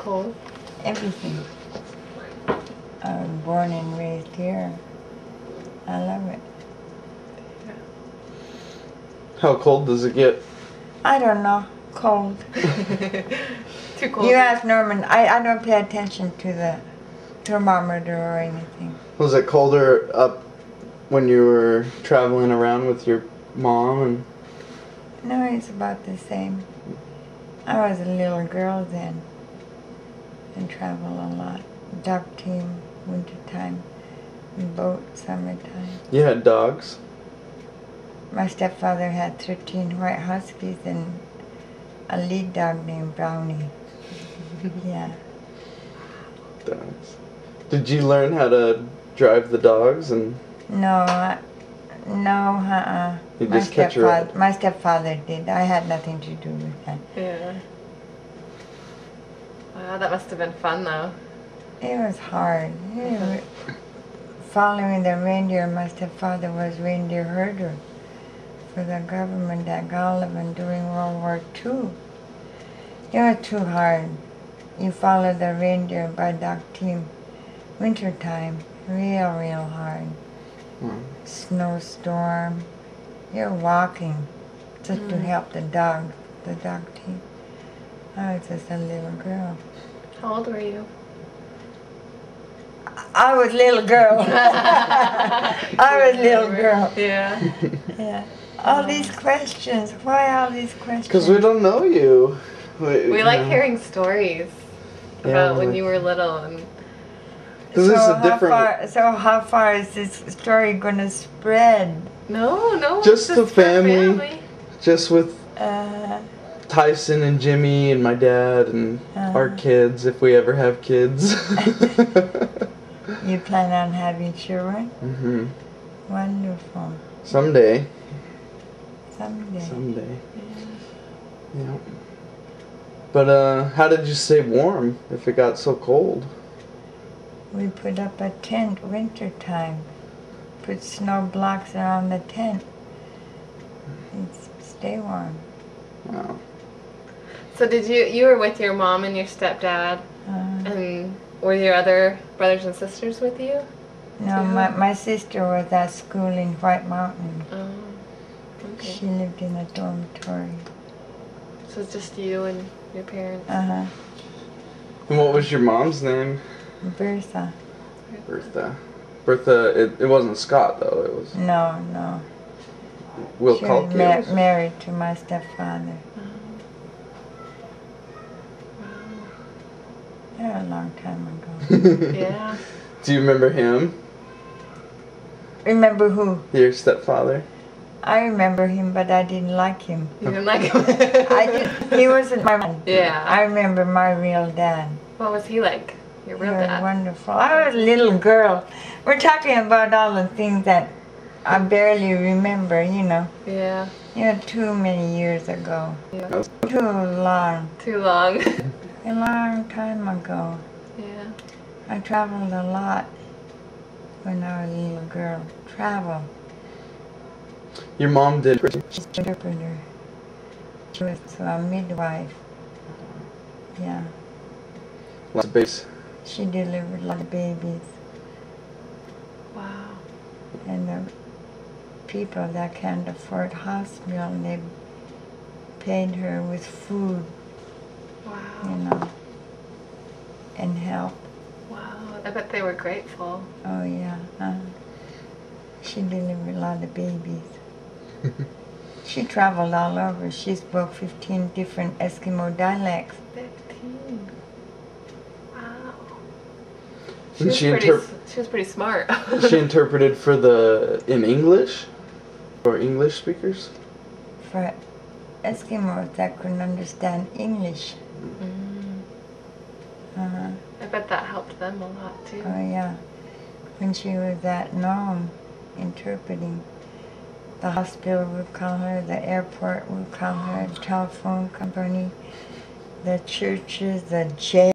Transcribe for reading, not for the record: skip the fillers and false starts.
cold? Everything. I was born and raised here. I love it. How cold does it get? I don't know. Cold. Too cold. You ask Norman. I don't pay attention to the thermometer or anything. Was it colder up when you were traveling around with your mom? And No, it's about the same. I was a little girl then and traveled a lot. Duck team, wintertime, boat, summertime. you had dogs? My stepfather had 13 white huskies and a lead dog named Brownie. Yeah. Dogs. Did you learn how to drive the dogs? And No, You just catch your eye. My stepfather did. I had nothing to do with that. Yeah. Wow, that must have been fun though. It was hard. Following the reindeer, my stepfather was reindeer herder for the government at Gallivan during World War II. It was too hard. You follow the reindeer by dog team. Wintertime, real hard. Snowstorm. You're walking just to help the dog team. I was just a little girl. How old were you? I was little girl. I was little girl. Yeah. Yeah. All these questions. Why all these questions? Because we don't know you. We like hearing stories about when like- you were little and This is a different. So how far is this story going to spread? No, Just it's the for family. Just with Uh, Tyson and Jimmy and my dad and our kids, if we ever have kids. you plan on having children? Mm-hmm. Wonderful. Someday. Someday. Yeah. But how did you stay warm if it got so cold? We put up a tent winter time. Put snow blocks around the tent. It's stay warm. Wow. So did you were with your mom and your stepdad, and were your other brothers and sisters with you? No, my sister was at school in White Mountain. Oh, okay. She lived in a dormitory. So it's just you and your parents. Uh-huh. And what was your mom's name? Bertha. Bertha, it wasn't Scott though, it was No. Will She was Culkin. married to my stepfather. Yeah, a long time ago. Yeah. Do you remember him? Remember who? Your stepfather? I remember him, but I didn't like him. You didn't like him? He wasn't my man. Yeah. I remember my real dad. What was he like? Your real He was dad? wonderful. I was a little girl. We're talking about all the things that I barely remember, you know. Yeah. Too many years ago. Yeah. Too long. Too long. A long time ago. Yeah. I traveled a lot when I was a little girl. Travel. Your mom did. She's an interpreter. She was a midwife. Yeah. Lots of babies. She delivered a lot of babies. Wow. And the people that can't afford hospital, they paid her with food, Wow. and help. Wow. I bet they were grateful. Oh yeah. She delivered a lot of babies. She traveled all over. She spoke 15 different Eskimo dialects. 15. Wow. And She was pretty smart. she interpreted for in English? For English speakers? For Eskimos that couldn't understand English. I bet that helped them a lot too. Oh yeah. When she was at Nome interpreting, the hospital would call her, the airport would call her, the telephone company, the churches, the jail.